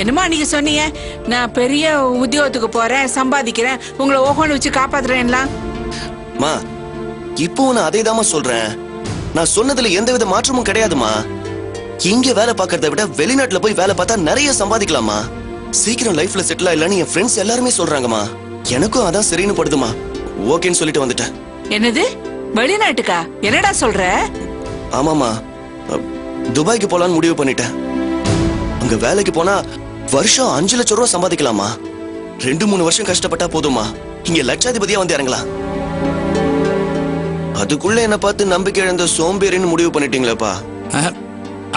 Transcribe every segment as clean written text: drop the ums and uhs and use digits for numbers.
என்னமா நீங்க சொன்னீங்க, நான் பெரிய உத்தியோகத்துக்கு போறேன், சம்பாதிக்கிறேன், உங்களை ஓஹோன்னு வச்சு காப்பாத்துறேன்லாம். மா இப்போ நான் அதே தாமா சொல்றேன். நான் சொன்னதுல எந்தவித மாற்றமும் கிடையாதுமா. இங்க வேலை பார்க்கறத விட வெளிநாட்டுல போய் வேலை பார்த்தா நிறைய சம்பாதிக்கலாமா. சீக்கிரம் லைஃப்ல செட்டில் ஆயிடலாம்னு என் ஃப்ரெண்ட்ஸ் எல்லாருமே சொல்றாங்கம்மா. எனக்கும் அதான் சரின்னு படுதுமா. ஓகேன்னு சொல்லிட்டு வந்துட்டேன். என்னது, வெளிநாட்டுக்கா? என்னடா சொல்ற? ஆமாமா, துபாய்க்கு போலான்னு முடிவு பண்ணிட்டேன். அங்க வேலைக்கு போனா வருஷம் 5 லட்சம் ரூபாய் சம்பாதிக்கலாமா. 2-3 வருஷம் கஷ்டப்பட்டா போதுமா, இங்க லட்சாதிபதியா வந்து இறங்கலாம். அதுக்குள்ள என்ன பார்த்து நம்பிக்கை இழந்த சோம்பேறின்னு முடிவு பண்ணிட்டீங்களேப்பா?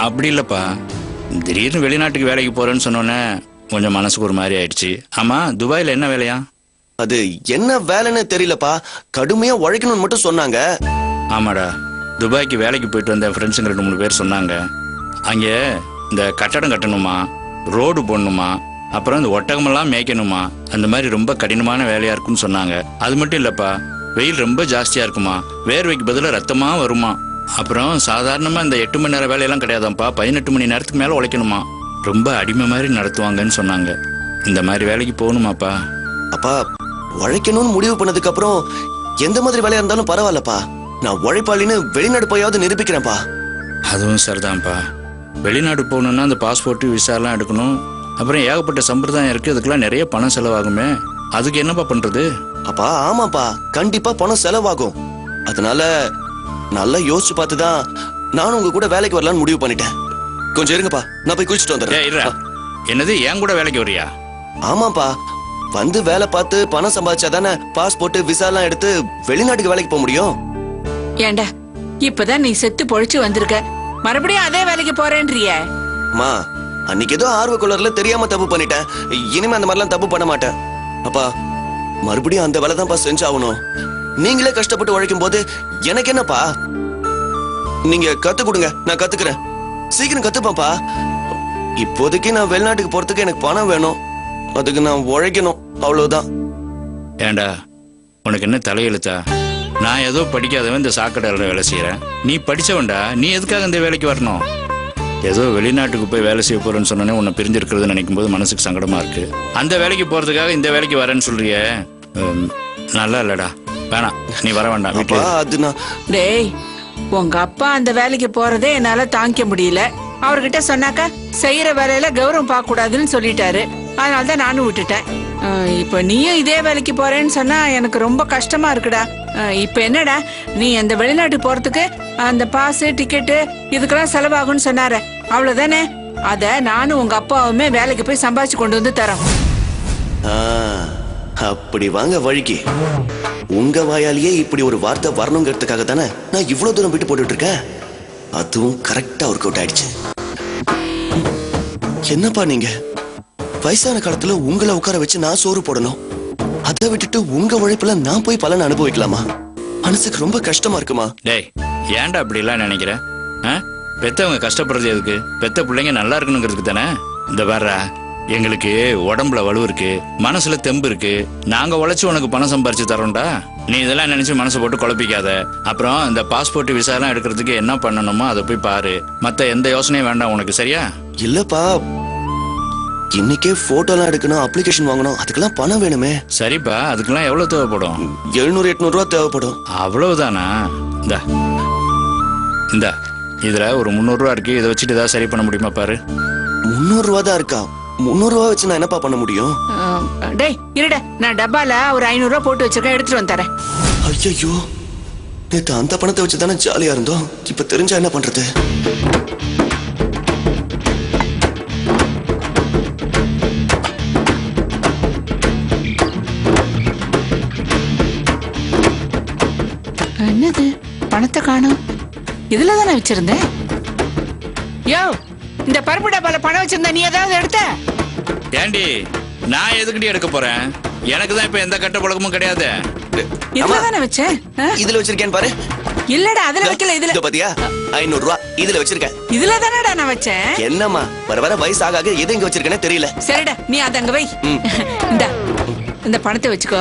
அப்படி இல்லப்பா, திடீர்னு வெளிநாட்டுக்கு வேலைக்கு போறேன்னு சொன்னோன்னே கொஞ்சம் மனசுக்கு ஒரு மாதிரி ஆயிடுச்சு. ஆமா, துபாயில என்ன வேலையா? அது என்ன வேலைன்னு தெரியலப்பா, கடுமையா உழைக்கணும்னு மட்டும் சொன்னாங்க. ஆமாடா, துபாய்க்கு வேலைக்கு போயிட்டு வந்த ஃப்ரெண்ட்ஸுங்க 2-3 பேர் சொன்னாங்க. அங்கே இந்த கட்டடம் கட்டணுமா, ரோடு போடணுமா, அப்புறம் இந்த ஒட்டகமெல்லாம் மேய்க்கணுமா, அந்த மாதிரி ரொம்ப கடினமான வேலையா இருக்குன்னு சொன்னாங்க. அது மட்டும் இல்லப்பா, வெயில் ரொம்ப ஜாஸ்தியா இருக்குமா, வேர்வைக்கு பதிலாக ரத்தமா வருமா. அப்புறம் சாதாரணமா இந்த 8 மணி நேரம் வேலையெல்லாம் கிடையாதாம்ப்பா, 18 மணி நேரத்துக்கு மேல உழைக்கணுமா. ரொம்ப அடிமை மாதிரி நடத்துவாங்கன்னு சொன்னாங்க. இந்த மாதிரி வேலைக்கு போகணுமாப்பா. அப்பா, உழைக்கணும்னு முடிவு பண்ணதுக்கு அப்புறம் எந்த மாதிரி வேலையா இருந்தாலும் பரவாயில்லப்பா. நான் உழைப்பாளின்னு வெளிநாடு போயாவது நிரூபிக்கிறேன்ப்பா. அதுவும் சரிதான்ப்பா. வெளிநாடு போகணுன்னா அந்த பாஸ்போர்ட்டு விசாலாம் எடுக்கணும். அப்புறம் ஏகப்பட்ட சம்பிரதாயம் இருக்கு, அதுக்கெல்லாம் நிறைய பணம் செலவாகுமே. அதுக்கு என்னப்பா பண்றது? அப்பா ஆமாப்பா, கண்டிப்பா பணம் செலவாகும். அதனால நல்லா யோசிச்சு பார்த்துதான் நானும் உங்க கூட வேலைக்கு வரலான்னு முடிவு பண்ணிட்டேன். கொஞ்சம் இருங்கப்பா, நான் போய் குளிச்சுட்டு வந்துடுறேன். என்னது, என் கூட வேலைக்கு வரியா? ஆமாப்பா, வந்து வேலை பார்த்து பணம் சம்பாதிச்சாதானே பாஸ்போர்ட் விசாலாம் எடுத்து வெளிநாட்டுக்கு வேலைக்கு போக முடியும். ஏண்டா, இப்பதான் நீ செத்து பொழிச்சு வந்திருக்க, மறுபடியும் அதே வேலைக்கு போறேன்றிய? அம்மா, அன்னைக்கு ஏதோ ஆர்வ குளர்ல தெரியாம தப்பு பண்ணிட்டேன். இனிமே அந்த மாதிரிலாம் தப்பு பண்ண மாட்டேன். அப்பா, மறுபடியும் அந்த வேலை தான்ப்பா செஞ்சாகணும். நீங்களே கஷ்டப்பட்டு உழைக்கும் போது எனக்கு என்னப்பா? நீங்க கத்து கொடுங்க, நான் கத்துக்கிறேன். சீக்கிரம் கத்துப்பாப்பா. இப்போதைக்கு நான் வெளிநாட்டுக்கு போறதுக்கு எனக்கு பணம் வேணும். அதுக்கு நான் உழைக்கணும், அவ்வளவுதான். ஏண்டா, உனக்கு என்ன தலையெழுத்தா? நான் ஏதோ படிக்காதவன் இந்த சாக்கடையில் வேலை செய்யறேன், நீ படிச்சவன்டா. நீ எதுக்காக இந்த வேலைக்கு வரணும்? ஏதோ வெளிநாட்டுக்கு போய் வேலை செய்ய போறேன்னு சொன்னே உன்னை பிரிஞ்சிருக்கிறது நினைக்கும் போது மனசுக்கு சங்கடமா இருக்கு. அந்த வேலைக்கு போறதுக்காக இந்த வேலைக்கு வரேன்னு சொல்றிய, நல்லா இல்லடா. வேணாம், நீ வர வேண்டாம். டேய், உங்க அப்பா அந்த வேலைக்கு போறதே என்னால தாங்கிக்க முடியல. அவர்கிட்ட சொன்னாக்கா செய்யற வேலையில கௌரவம் பார்க்க கூடாதுன்னு சொல்லிட்டாரு. அதனாலதான் நானும் விட்டுட்டேன். இப்ப நீயும் இதே வேலைக்கு போறேன்னு சொன்னா எனக்கு ரொம்ப கஷ்டமா இருக்குடா. இப்ப என்னடா, நீ அந்த வெளிநாட்டு போறதுக்கு அந்த பாஸ் டிக்கெட்டு இதுக்கெல்லாம் செலவாகும்னு சொன்னார, அவ்வளவுதானே? அத நானும் உங்க அப்பாவுமே வேலைக்கு போய் சம்பாதிச்சு கொண்டு வந்து தரோம். அப்படி வாங்க வழிக்கு. உங்க வாயாலேயே இப்படி ஒரு வார்த்தை வரணுங்கிறதுக்காக தானே நான் இவ்வளவு தூரம் விட்டு போட்டுட்டு இருக்கேன். அதுவும் கரெக்டா ஒர்க் அவுட் ஆயிடுச்சு. என்னப்பா நீங்க வயசான காலத்துல உங்களை உட்கார வச்சு நான் சோறு போடணும், அதை விட்டுட்டு உங்க உழைப்புல நான் போய் பலன் அனுபவிக்கலாமா? மனசுக்கு ரொம்ப கஷ்டமா இருக்குமா? டேய், ஏன்டா அப்படி எல்லாம் நினைக்கிறேன்? பெத்தவங்க கஷ்டப்படுறது எதுக்கு? பெத்த பிள்ளைங்க நல்லா இருக்கணுங்கிறதுக்கு தானே. இந்த வர்ற எங்களுக்கு உடம்புல வலு இருக்கு, மனசுல தெம்பு இருக்கு. நாங்க உழைச்சு உனக்கு பணம் சம்பாரிச்சு தரோம்டா. நீ இதெல்லாம் நினைச்சு மனசை போட்டு குழப்பிக்காத. அப்புறம் இந்த பாஸ்போர்ட் விசா எல்லாம் எடுக்கிறதுக்கு என்ன பண்ணணுமோ அதை போய் பாரு. மத்த எந்த யோசனையும் வேண்டாம் உனக்கு, சரியா? இல்லப்பா, இன்னைக்கே போட்டோலாம் எடுக்கணும், அப்ளிகேஷன் வாங்கணும், அதுக்கெல்லாம் பணம் வேணுமே. சரிப்பா, அதுக்கெல்லாம் எவ்வளவு தேவைப்படும்? 700-800 ரூபா தேவைப்படும். அவ்வளவுதானா? இந்த இதுல ஒரு 300 ரூபா இருக்கு, இதை வச்சுட்டு ஏதாவது சரி பண்ண முடியுமா பாரு. 300 ரூபா தான் இருக்கா? 300 ரூபா வச்சு நான் என்னப்பா பண்ண முடியும்? டேய் இருடா, நான் டப்பால ஒரு 500 ரூபா போட்டு வச்சிருக்கேன், எடுத்துட்டு வந்து தரேன். ஐயோ, நேத்து அந்த பணத்தை வச்சு தானே ஜாலியா இருந்தோம். இப்ப தெரிஞ்சா என்ன பண்றது? என்னது, பணத்தை காணோம்? இதுல தானே வச்சிருந்தேன். யோ, இந்த பருப்பு டப்பால பணம் வச்சிருந்தா நீ ஏதாவது எடுத்த? ஏண்டி, நான் எதுக்கிட்டே எடுக்க போறேன்? எனக்கு தான் இப்ப எந்த கட்ட பழக்கமும் கிடையாது. இதுல தானே வச்சேன். இதுல வச்சிருக்கேன் பாரு. இல்லடா, அதுல வைக்கல. இதுல பாத்தியா, 500 ரூபா இதுல வச்சிருக்கேன். இதுல தானடா நான் வச்சேன். என்னம்மா, வர வர வயசு ஆக எது இங்க வச்சிருக்கேன்னு தெரியல. சரிடா, நீ அத அங்க வை. இந்த பணத்தை வச்சுக்கோ.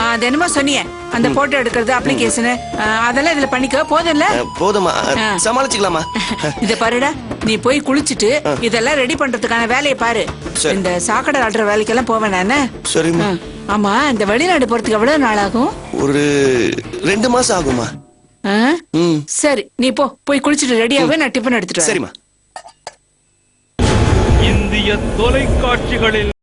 அது என்னமோ சொன்னியே, அந்த போட்டோ எடுக்கிறது, அப்ளிகேஷன், அதெல்லாம் இதுல பண்ணிக்கோ. போதும்ல? போதுமா, சமாளிச்சுக்கலாமா? இத பாருடா, நீ போய் குளிச்சுட்டு இதெல்லாம் ரெடி பண்றதுக்கான வேலையை பாரு. சரி. இந்த சாக்கடை ஆடுற வேலைக்கெல்லாம் போவேன் நானு. சரிம்மா. ஆமா, இந்த வெளிநாடு போறதுக்கு எவ்வளவு நாள் ஆகும்? ஒரு 2 மாசம் ஆகுமா? ஆ? ம். சரி, நீ போய் குளிச்சுட்டு ரெடியாவே, நான் டிஃபன் எடுத்துட்டு வரேன். சரிம்மா. இந்திய தொலைக்காட்சிகளில்